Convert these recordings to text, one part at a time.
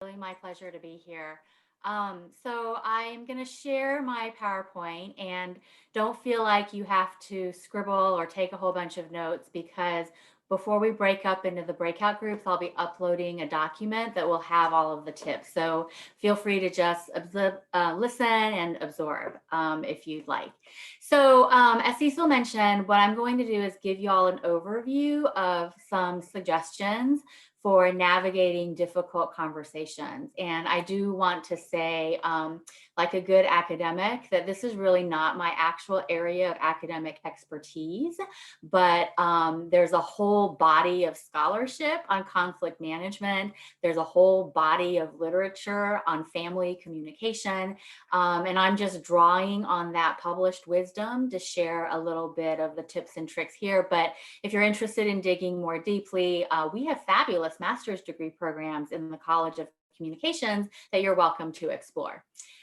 Really my pleasure to be here. So I'm going to share my PowerPoint, and don't feel like you have to scribble or take a whole bunch of notes, because before we break up into the breakout groups, I'll be uploading a document that will have all of the tips. So feel free to just listen and absorb if you'd like. So as Cecil mentioned, what I'm going to do is give you all an overview of some suggestions for navigating difficult conversations. And I do want to say, like a good academic, that this is really not my actual area of academic expertise, but there's a whole body of scholarship on conflict management. There's a whole body of literature on family communication. And I'm just drawing on that published wisdom to share a little bit of the tips and tricks here. But if you're interested in digging more deeply, we have fabulous master's degree programs in the College of Communications that you're welcome to explore.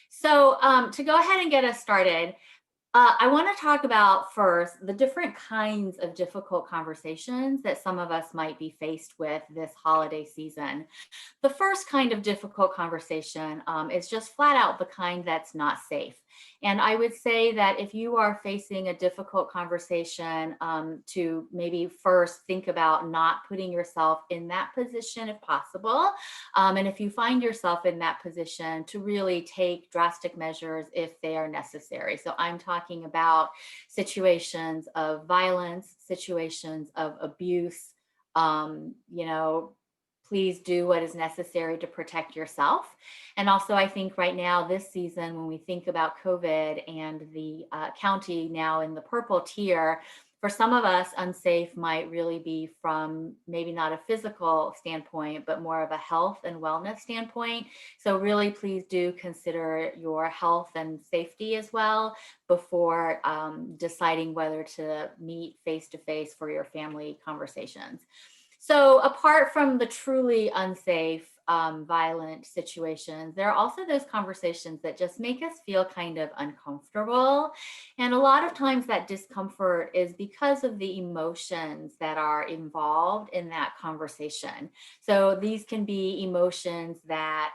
So to go ahead and get us started, I want to talk about first the different kinds of difficult conversations that some of us might be faced with this holiday season. The first kind of difficult conversation is just flat out the kind that's not safe. And I would say that if you are facing a difficult conversation, to maybe first think about not putting yourself in that position if possible. And if you find yourself in that position, to really take drastic measures if they are necessary. So I'm talking about situations of violence, situations of abuse, you know, please do what is necessary to protect yourself. And also, I think right now, this season, when we think about COVID and the county now in the purple tier, for some of us, unsafe might really be from maybe not a physical standpoint, but more of a health and wellness standpoint. So, really, please do consider your health and safety as well before deciding whether to meet face to face for your family conversations. So, apart from the truly unsafe, violent situations, there are also those conversations that just make us feel kind of uncomfortable. And a lot of times that discomfort is because of the emotions that are involved in that conversation. So, these can be emotions that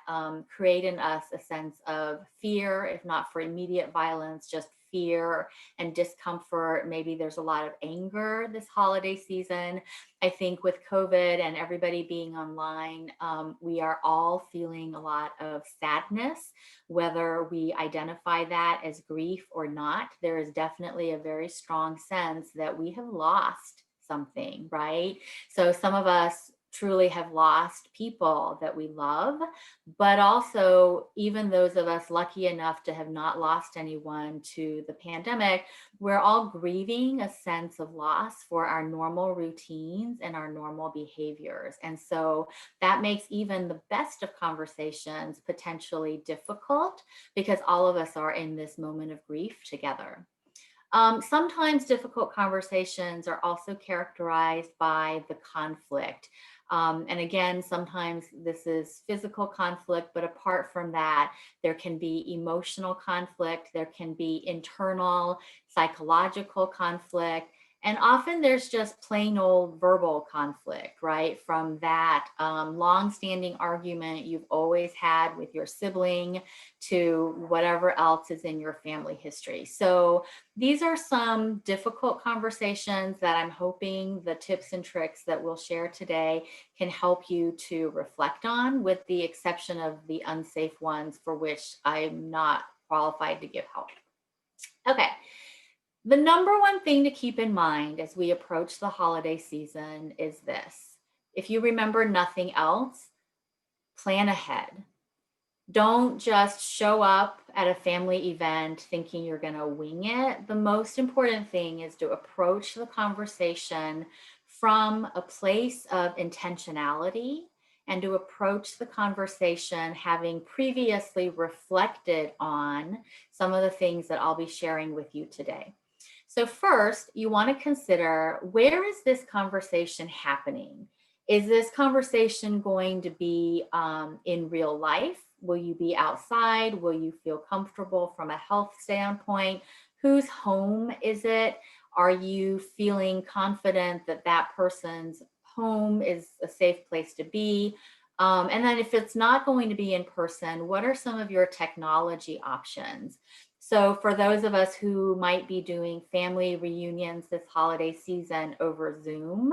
create in us a sense of fear, if not for immediate violence, just fear and discomfort. Maybe there's a lot of anger this holiday season. I think with COVID and everybody being online, we are all feeling a lot of sadness, whether we identify that as grief or not. There is definitely a very strong sense that we have lost something, right? So some of us truly have lost people that we love, but also, even those of us lucky enough to have not lost anyone to the pandemic, we're all grieving a sense of loss for our normal routines and our normal behaviors. And so that makes even the best of conversations potentially difficult, because all of us are in this moment of grief together. Sometimes difficult conversations are also characterized by the conflict. And again, sometimes this is physical conflict, but apart from that, there can be emotional conflict, there can be internal psychological conflict, and often there's just plain old verbal conflict, right? From that long-standing argument you've always had with your sibling to whatever else is in your family history. So these are some difficult conversations that I'm hoping the tips and tricks that we'll share today can help you to reflect on, with the exception of the unsafe ones for which I'm not qualified to give help. Okay. The number one thing to keep in mind as we approach the holiday season is this. If you remember nothing else, plan ahead. Don't just show up at a family event thinking you're going to wing it. The most important thing is to approach the conversation from a place of intentionality, and to approach the conversation having previously reflected on some of the things that I'll be sharing with you today. So, first, you want to consider, where is this conversation happening? Is this conversation going to be in real life? Will you be outside? Will you feel comfortable from a health standpoint? Whose home is it? Are you feeling confident that that person's home is a safe place to be? And then if it's not going to be in person, what are some of your technology options? So for those of us who might be doing family reunions this holiday season over Zoom,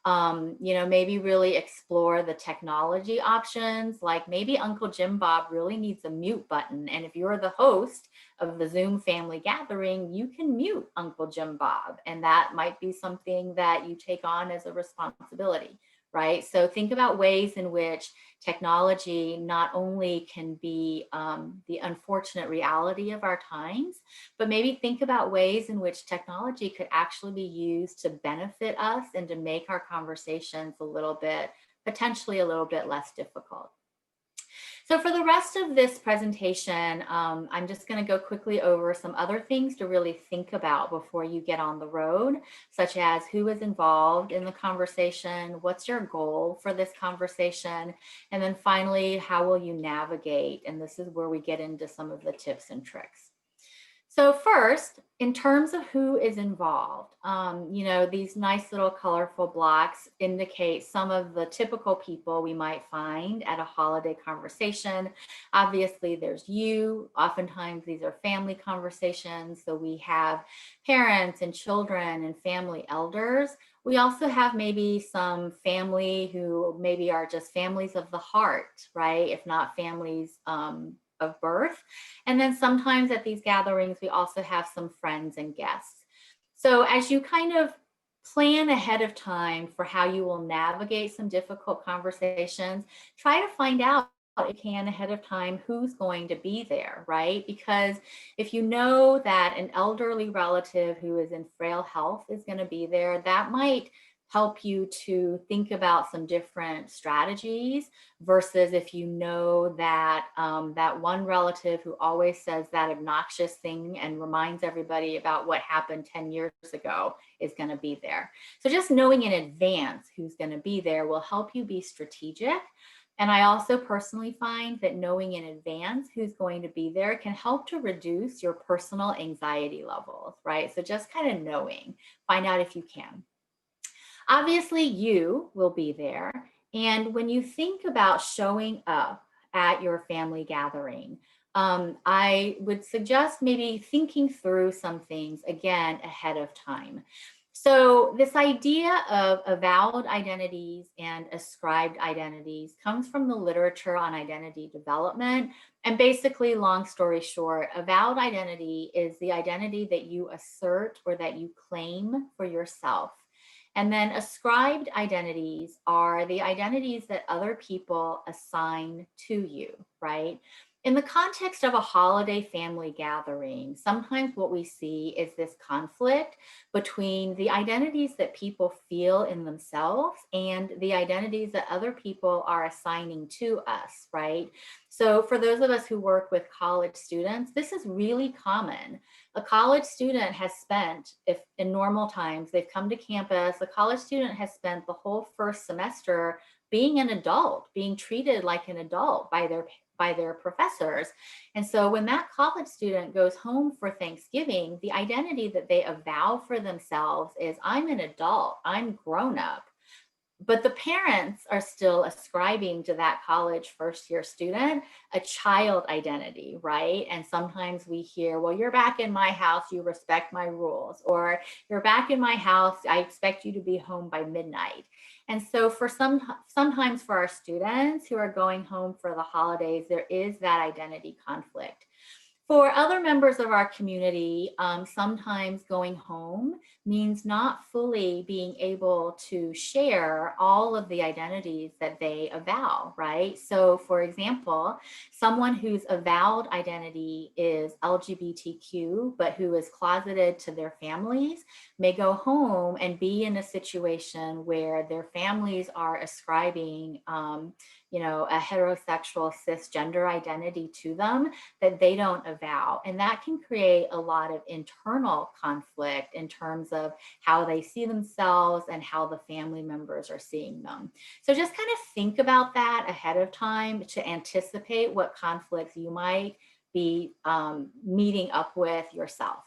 maybe really explore the technology options. Like maybe Uncle Jim Bob really needs a mute button. And if you're the host of the Zoom family gathering, you can mute Uncle Jim Bob. And that might be something that you take on as a responsibility, right? So think about ways in which technology not only can be the unfortunate reality of our times, but maybe think about ways in which technology could actually be used to benefit us and to make our conversations potentially a little bit less difficult. So for the rest of this presentation, I'm just going to go quickly over some other things to really think about before you get on the road, such as who is involved in the conversation, what's your goal for this conversation, and then finally, how will you navigate? And this is where we get into some of the tips and tricks. So first, in terms of who is involved, these nice little colorful blocks indicate some of the typical people we might find at a holiday conversation. Obviously, there's you. Oftentimes, these are family conversations. So we have parents and children and family elders. We also have maybe some family who maybe are just families of the heart, right? If not families of birth. And then sometimes at these gatherings, we also have some friends and guests. So as you kind of plan ahead of time for how you will navigate some difficult conversations, try to find out if you can ahead of time who's going to be there, right? Because if you know that an elderly relative who is in frail health is going to be there, that might help you to think about some different strategies versus if you know that that one relative who always says that obnoxious thing and reminds everybody about what happened 10 years ago is going to be there. So just knowing in advance who's going to be there will help you be strategic. And I also personally find that knowing in advance who's going to be there can help to reduce your personal anxiety levels, right? So just kind of knowing, find out if you can. Obviously, you will be there. And when you think about showing up at your family gathering, I would suggest maybe thinking through some things again ahead of time. So, this idea of avowed identities and ascribed identities comes from the literature on identity development. And basically, long story short, avowed identity is the identity that you assert or that you claim for yourself. And then ascribed identities are the identities that other people assign to you, right? In the context of a holiday family gathering, sometimes what we see is this conflict between the identities that people feel in themselves and the identities that other people are assigning to us, right? So for those of us who work with college students, this is really common. A college student has spent, if in normal times they've come to campus, a college student has spent the whole first semester being an adult, being treated like an adult by their professors. And so when that college student goes home for Thanksgiving, the identity that they avow for themselves is I'm an adult, I'm grown up. But the parents are still ascribing to that college first year student a child identity, right? And sometimes we hear, well, you're back in my house, you respect my rules, or you're back in my house, I expect you to be home by midnight. And so sometimes for our students who are going home for the holidays, there is that identity conflict. For other members of our community, sometimes going home means not fully being able to share all of the identities that they avow, right? So, for example, someone whose avowed identity is LGBTQ, but who is closeted to their families, may go home and be in a situation where their families are ascribing, a heterosexual cisgender identity to them that they don't avow. And that can create a lot of internal conflict in terms of how they see themselves and how the family members are seeing them. So just kind of think about that ahead of time to anticipate what conflicts you might be meeting up with yourself.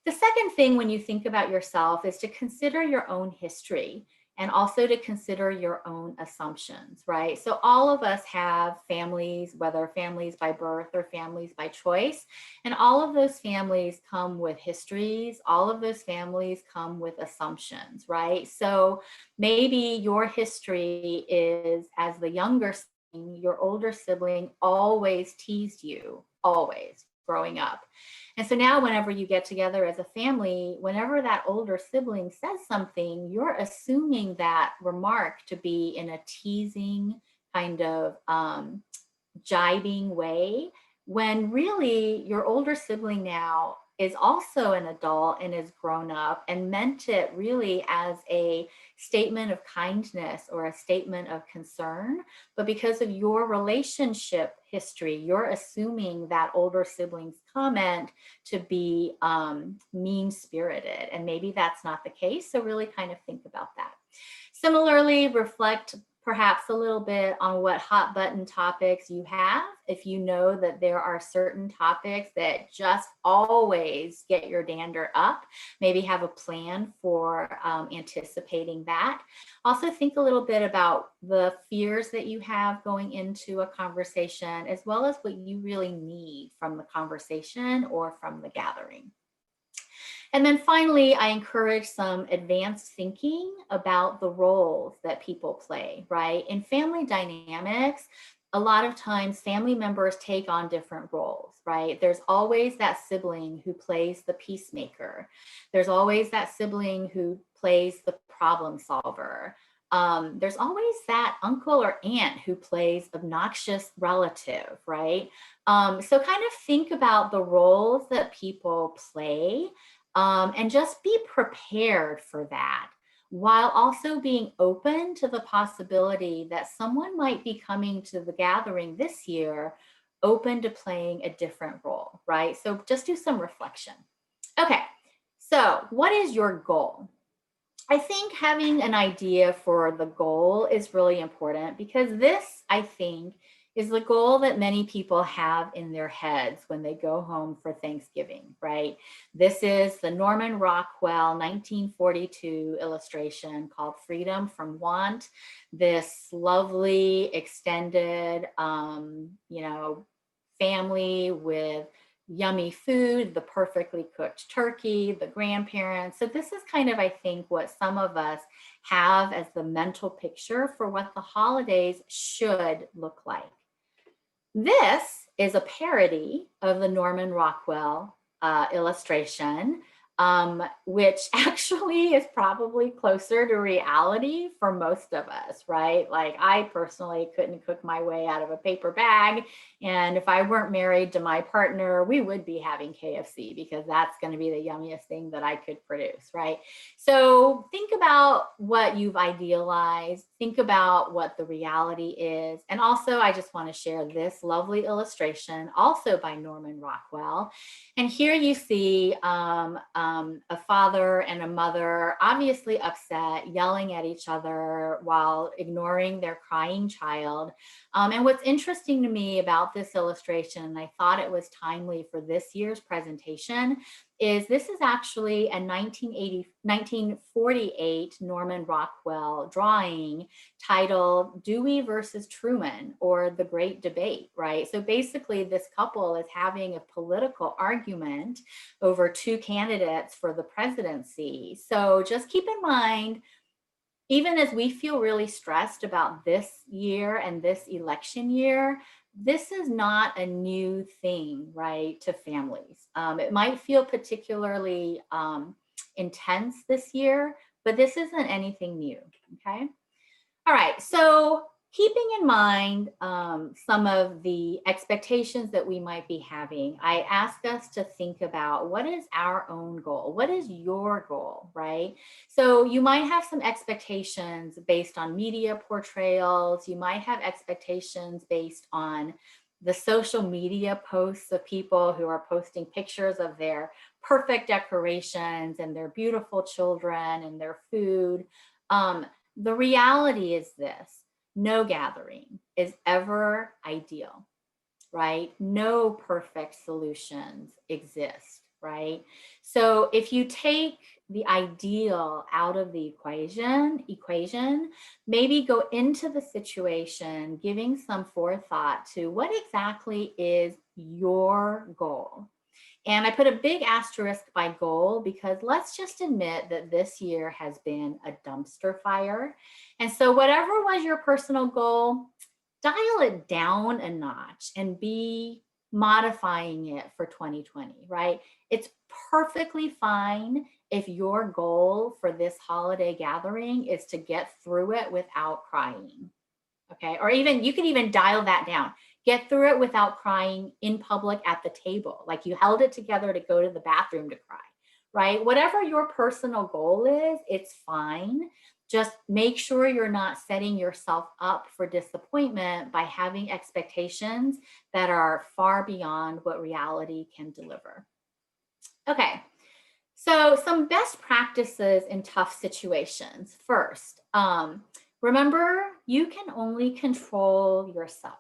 The second thing when you think about yourself is to consider your own history. and also to consider your own assumptions, right? So all of us have families, whether families by birth or families by choice, and all of those families come with histories. All of those families come with assumptions, right? So maybe your history is as the younger sibling, your older sibling always teased you, always growing up. And so now, whenever you get together as a family, whenever that older sibling says something, you're assuming that remark to be in a teasing, kind of jibing way, when really your older sibling now is also an adult and is grown up and meant it really as a statement of kindness or a statement of concern. But because of your relationship history, you're assuming that older sibling's comment to be mean spirited. And maybe that's not the case. So, really kind of think about that. Similarly, reflect perhaps a little bit on what hot button topics you have. If you know that there are certain topics that just always get your dander up, maybe have a plan for anticipating that. Also, think a little bit about the fears that you have going into a conversation, as well as what you really need from the conversation or from the gathering. And then finally, I encourage some advanced thinking about the roles that people play, right? In family dynamics, a lot of times family members take on different roles, right? There's always that sibling who plays the peacemaker. There's always that sibling who plays the problem solver. There's always that uncle or aunt who plays obnoxious relative, right? So kind of think about the roles that people play, and just be prepared for that, while also being open to the possibility that someone might be coming to the gathering this year open to playing a different role, right? So just do some reflection. Okay, so what is your goal? I think having an idea for the goal is really important, because this, I think, is the goal that many people have in their heads when they go home for Thanksgiving, right? This is the Norman Rockwell 1942 illustration called Freedom from Want. This lovely extended, family with yummy food, the perfectly cooked turkey, the grandparents. So this is kind of, I think, what some of us have as the mental picture for what the holidays should look like. This is a parody of the Norman Rockwell illustration, which actually is probably closer to reality for most of us, right? Like, I personally couldn't cook my way out of a paper bag. And if I weren't married to my partner, we would be having KFC, because that's going to be the yummiest thing that I could produce, right? So think about what you've idealized. Think about what the reality is. And also, I just want to share this lovely illustration, also by Norman Rockwell. And here you see a father and a mother obviously upset, yelling at each other while ignoring their crying child. And what's interesting to me about this illustration, and I thought it was timely for this year's presentation, is this is actually a 1948 Norman Rockwell drawing titled Dewey versus Truman, or The Great Debate, right? So basically, this couple is having a political argument over two candidates for the presidency. So just keep in mind, even as we feel really stressed about this year and this election year, this is not a new thing, right, to families. It might feel particularly intense this year, but this isn't anything new, okay? All right, so keeping in mind some of the expectations that we might be having, I ask us to think about, what is our own goal? What is your goal, right? So you might have some expectations based on media portrayals. You might have expectations based on the social media posts of people who are posting pictures of their perfect decorations and their beautiful children and their food. The reality is this: no gathering is ever ideal, right? No perfect solutions exist. right? So if you take the ideal out of the equation, maybe go into the situation giving some forethought to what exactly is your goal. And I put a big asterisk by goal because let's just admit that this year has been a dumpster fire. And so, whatever was your personal goal, dial it down a notch and be modifying it for 2020, right? It's perfectly fine if your goal for this holiday gathering is to get through it without crying. Okay. Or even you can even dial that down. Get through it without crying in public at the table. Like you held it together to go to the bathroom to cry, right? Whatever your personal goal is, it's fine. Just make sure you're not setting yourself up for disappointment by having expectations that are far beyond what reality can deliver. Okay. So, some best practices in tough situations. First, remember you can only control yourself,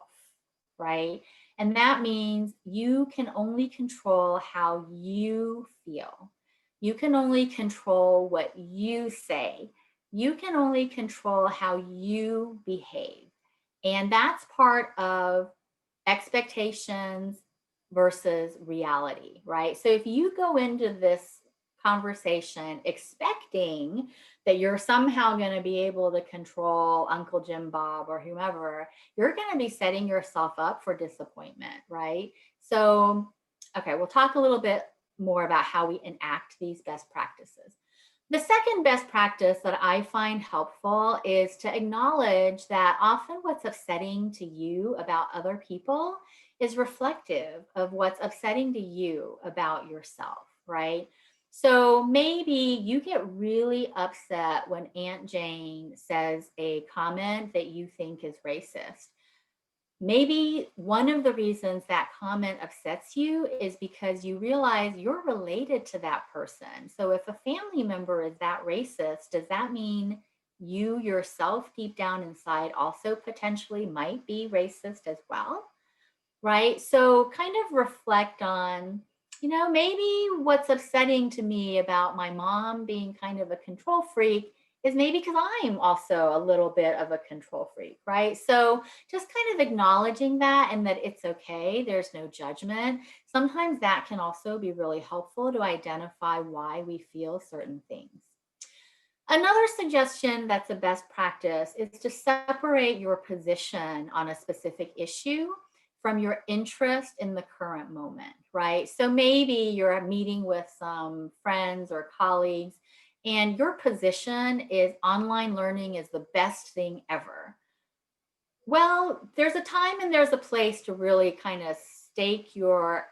right? And that means you can only control how you feel. You can only control what you say. You can only control how you behave. And that's part of expectations versus reality, right? So if you go into this conversation expecting that you're somehow going to be able to control Uncle Jim Bob or whomever, you're going to be setting yourself up for disappointment, right? So, okay, we'll talk a little bit more about how we enact these best practices. The second best practice that I find helpful is to acknowledge that often what's upsetting to you about other people is reflective of what's upsetting to you about yourself, right? So maybe you get really upset when Aunt Jane says a comment that you think is racist. Maybe one of the reasons that comment upsets you is because you realize you're related to that person. So if a family member is that racist, does that mean you yourself, deep down inside, also potentially might be racist as well? Right? So kind of reflect on, maybe what's upsetting to me about my mom being kind of a control freak is maybe because I'm also a little bit of a control freak, right? So just kind of acknowledging that and that it's okay, there's no judgment. Sometimes that can also be really helpful to identify why we feel certain things. Another suggestion that's a best practice is to separate your position on a specific issue from your interest in the current moment, right? So maybe you're meeting with some friends or colleagues, and your position is online learning is the best thing ever. Well, there's a time and there's a place to really kind of stake your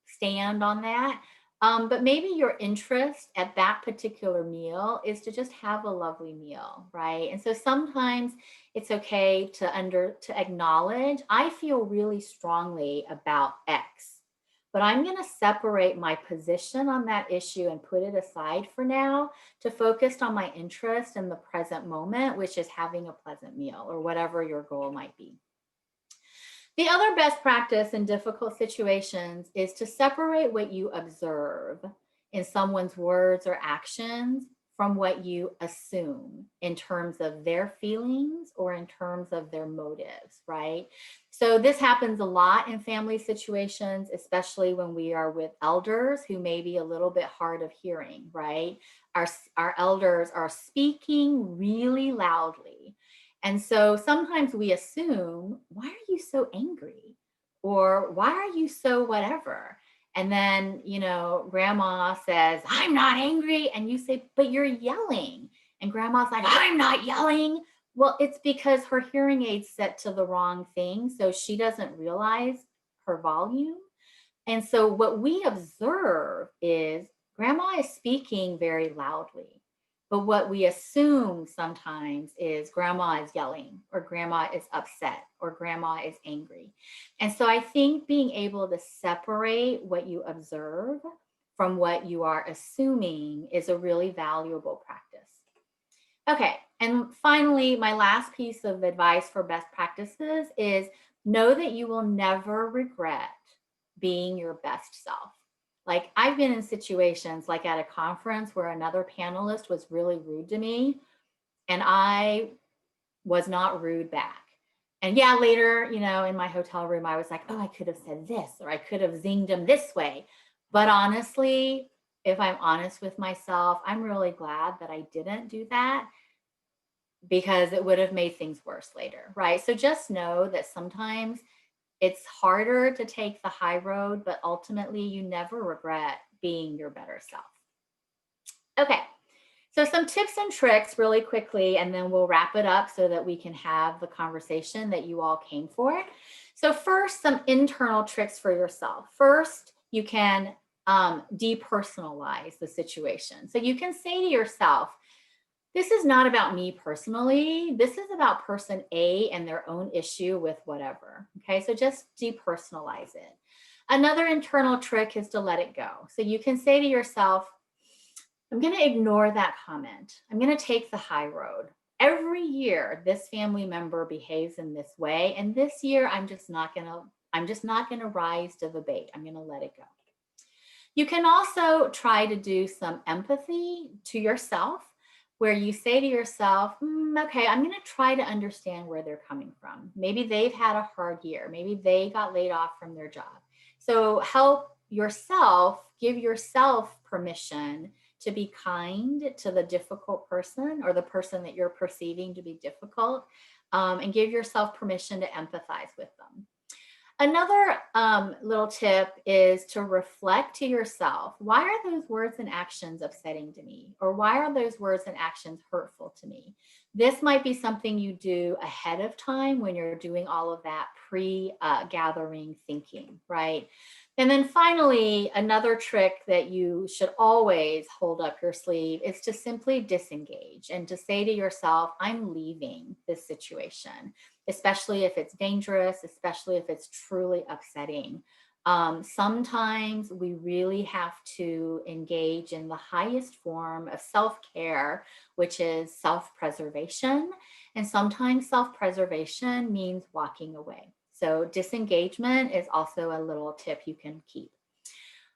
stand on that. But maybe your interest at that particular meal is to just have a lovely meal, right? And so sometimes it's okay to acknowledge I feel really strongly about X, but I'm going to separate my position on that issue and put it aside for now to focus on my interest in the present moment, which is having a pleasant meal or whatever your goal might be. The other best practice in difficult situations is to separate what you observe in someone's words or actions from what you assume in terms of their feelings or in terms of their motives, right? So, this happens a lot in family situations, especially when we are with elders who may be a little bit hard of hearing, right? Our elders are speaking really loudly, and so sometimes we assume, why are you so angry? Or why are you so whatever? And then, grandma says, I'm not angry. And you say, but you're yelling. And grandma's like, I'm not yelling. Well, it's because her hearing aid's set to the wrong thing. So she doesn't realize her volume. And so what we observe is grandma is speaking very loudly. But what we assume sometimes is grandma is yelling, or grandma is upset, or grandma is angry. And so I think being able to separate what you observe from what you are assuming is a really valuable practice. Okay. And finally, my last piece of advice for best practices is know that you will never regret being your best self. Like I've been in situations like at a conference where another panelist was really rude to me and I was not rude back. And yeah, later, in my hotel room, I was like, oh, I could have said this or I could have zinged him this way. But honestly, if I'm honest with myself, I'm really glad that I didn't do that because it would have made things worse later, right? So just know that sometimes it's harder to take the high road, but ultimately you never regret being your better self. Okay, so some tips and tricks really quickly, and then we'll wrap it up so that we can have the conversation that you all came for. So first, some internal tricks for yourself. First, you can depersonalize the situation. So you can say to yourself, this is not about me personally. This is about person A and their own issue with whatever. Okay, so just depersonalize it. Another internal trick is to let it go. So you can say to yourself, I'm going to ignore that comment. I'm going to take the high road. Every year, this family member behaves in this way, and this year, I'm just not going to rise to the bait. I'm going to let it go. You can also try to do some empathy to yourself where you say to yourself, okay, I'm going to try to understand where they're coming from. Maybe they've had a hard year. Maybe they got laid off from their job. So help yourself, give yourself permission to be kind to the difficult person or the person that you're perceiving to be difficult, and give yourself permission to empathize with them. Another little tip is to reflect to yourself, why are those words and actions upsetting to me? Or why are those words and actions hurtful to me? This might be something you do ahead of time when you're doing all of that pre-gathering thinking, right? And then finally, another trick that you should always hold up your sleeve is to simply disengage and to say to yourself, I'm leaving this situation, especially if it's dangerous, especially if it's truly upsetting. Sometimes we really have to engage in the highest form of self-care, which is self-preservation. And sometimes self-preservation means walking away. So disengagement is also a little tip you can keep.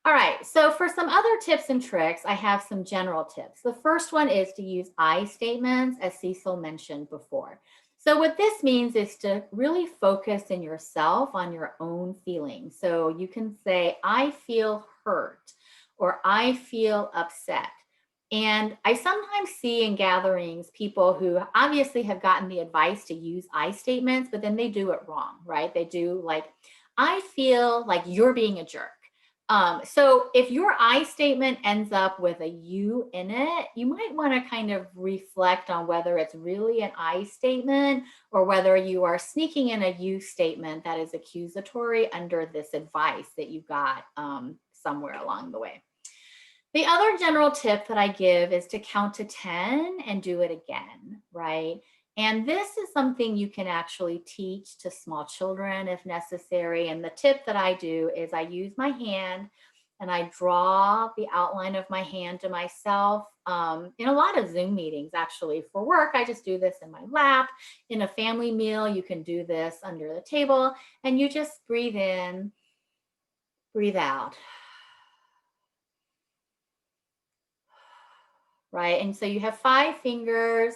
All right, so for some other tips and tricks, I have some general tips. The first one is to use I statements, as Cecil mentioned before. So what this means is to really focus in yourself on your own feelings. So you can say, I feel hurt, or I feel upset. And I sometimes see in gatherings people who obviously have gotten the advice to use I statements, but then they do it wrong, right? They do like, I feel like you're being a jerk. So if your I statement ends up with a you in it, you might want to kind of reflect on whether it's really an I statement or whether you are sneaking in a you statement that is accusatory under this advice that you got somewhere along the way. The other general tip that I give is to count to 10 and do it again, right? And this is something you can actually teach to small children if necessary. And the tip that I do is I use my hand and I draw the outline of my hand to myself. In a lot of Zoom meetings, actually, for work, I just do this in my lap. In a family meal, you can do this under the table, and you just breathe in, breathe out. Right? And so you have 5 fingers.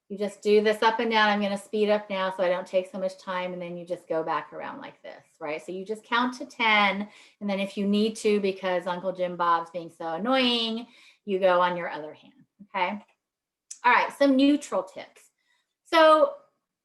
You just do this up and down. I'm going to speed up now so I don't take so much time. And then you just go back around like this, right? So you just count to 10. And then if you need to, because Uncle Jim Bob's being so annoying, you go on your other hand, okay? All right, some neutral tips. So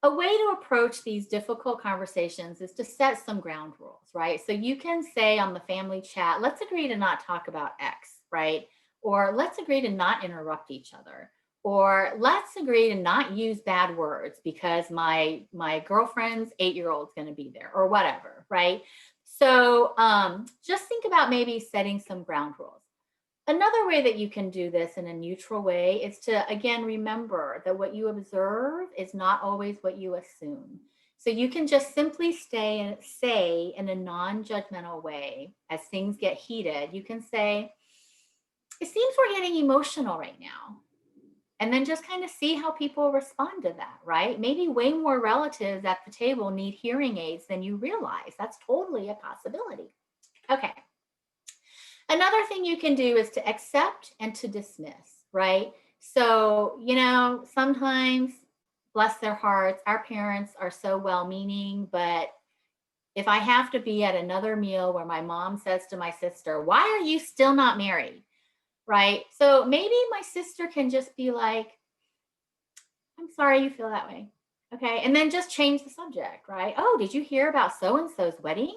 a way to approach these difficult conversations is to set some ground rules, right? So you can say on the family chat, let's agree to not talk about X, right? Or let's agree to not interrupt each other. Or let's agree to not use bad words because my girlfriend's 8-year-old is going to be there or whatever, right? So just think about maybe setting some ground rules. Another way that you can do this in a neutral way is to, again, remember that what you observe is not always what you assume. So you can just simply say in a non-judgmental way, as things get heated, you can say, it seems we're getting emotional right now. And then just kind of see how people respond to that, right? Maybe way more relatives at the table need hearing aids than you realize. That's totally a possibility. Okay. Another thing you can do is to accept and to dismiss, right? So, sometimes, bless their hearts, our parents are so well meaning, but if I have to be at another meal where my mom says to my sister, "Why are you still not married?" Right? So maybe my sister can just be like, "I'm sorry you feel that way." Okay. And then just change the subject, right? "Oh, did you hear about so and so's wedding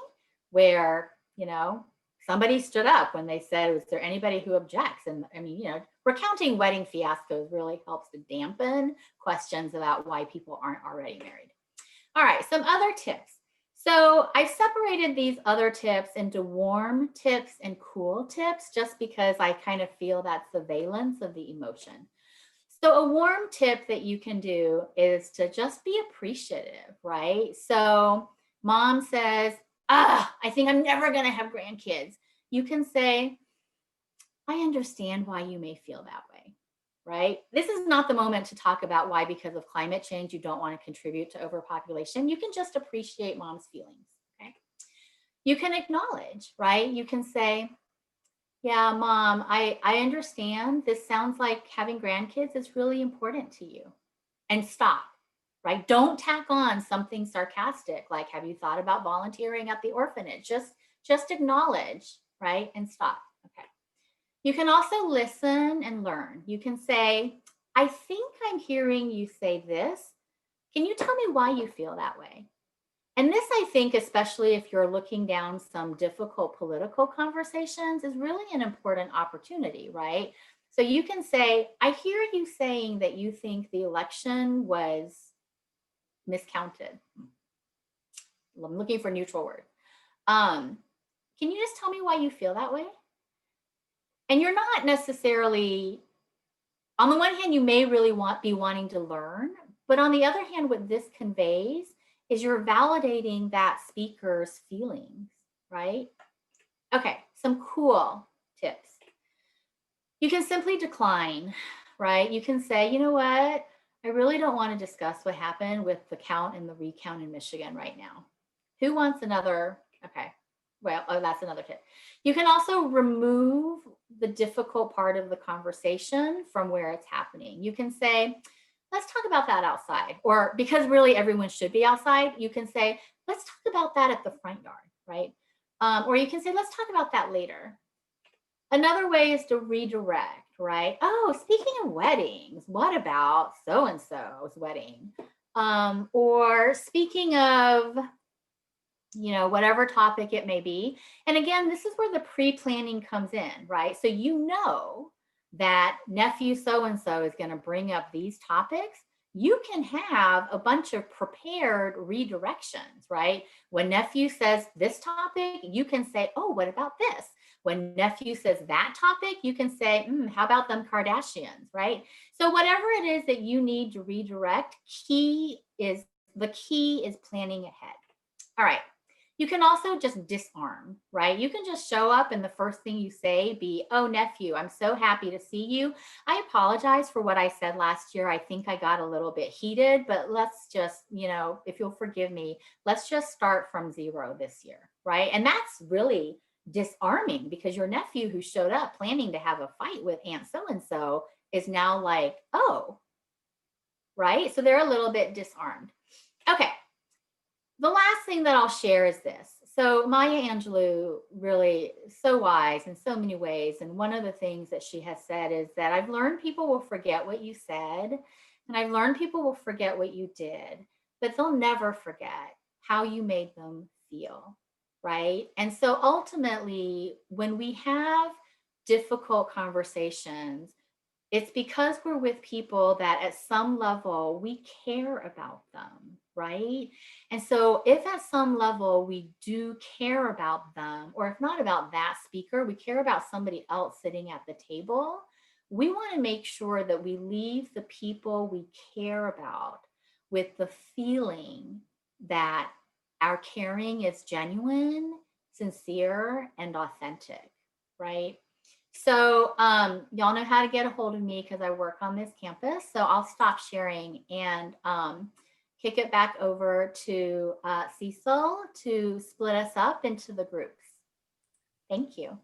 where, somebody stood up when they said, is there anybody who objects?" And I mean, recounting wedding fiascos really helps to dampen questions about why people aren't already married. All right, some other tips. So I've separated these other tips into warm tips and cool tips just because I kind of feel that's the valence of the emotion. So a warm tip that you can do is to just be appreciative, right? So mom says, I think I'm never going to have grandkids. You can say, "I understand why you may feel that way," right? This is not the moment to talk about why, because of climate change, you don't want to contribute to overpopulation. You can just appreciate mom's feelings, okay? You can acknowledge, right? You can say, "Yeah, mom, I understand. This sounds like having grandkids is really important to you." And stop, right? Don't tack on something sarcastic like, "Have you thought about volunteering at the orphanage?" Just acknowledge, right? And stop. Okay. You can also listen and learn. You can say, "I think I'm hearing you say this. Can you tell me why you feel that way?" And this, I think, especially if you're looking down some difficult political conversations, is really an important opportunity, right? So you can say, "I hear you saying that you think the election was miscounted." I'm looking for a neutral word. Um, can you just tell me why you feel that way? And you're not necessarily, on the one hand, you may really be wanting to learn, but on the other hand, what this conveys is you're validating that speaker's feelings, right? Okay, some cool tips. You can simply decline, right? You can say, "You know what? I really don't want to discuss what happened with the count and the recount in Michigan right now. Who wants another?" Okay. Well, oh, that's another tip. You can also remove the difficult part of the conversation from where it's happening. You can say, "Let's talk about that outside." Or, because really everyone should be outside, you can say, "Let's talk about that at the front yard," right? Or you can say, "Let's talk about that later." Another way is to redirect, right? "Oh, speaking of weddings, what about so and so's wedding?" Or speaking of, whatever topic it may be. And again, this is where the pre planning comes in, right? So that nephew so and so is going to bring up these topics. You can have a bunch of prepared redirections, right? When nephew says this topic, you can say, "Oh, what about this?" When nephew says that topic, you can say, "How about them Kardashians," right? So whatever it is that you need to redirect, the key is planning ahead. All right. You can also just disarm, right? You can just show up and the first thing you say be, "Oh, nephew, I'm so happy to see you. I apologize for what I said last year. I think I got a little bit heated, but let's just, if you'll forgive me, let's just start from zero this year," right? And that's really disarming, because your nephew who showed up planning to have a fight with Aunt so and so is now like, "Oh," right? So they're a little bit disarmed. Okay. The last thing that I'll share is this. So Maya Angelou, really so wise in so many ways. And one of the things that she has said is that, "I've learned people will forget what you said, and I've learned people will forget what you did, but they'll never forget how you made them feel." Right. And so ultimately, when we have difficult conversations, it's because we're with people that at some level we care about them, right? And so, if at some level we do care about them, or if not about that speaker, we care about somebody else sitting at the table, we want to make sure that we leave the people we care about with the feeling that our caring is genuine, sincere, and authentic, right? So, y'all know how to get a hold of me because I work on this campus. So I'll stop sharing and kick it back over to Cecil to split us up into the groups. Thank you.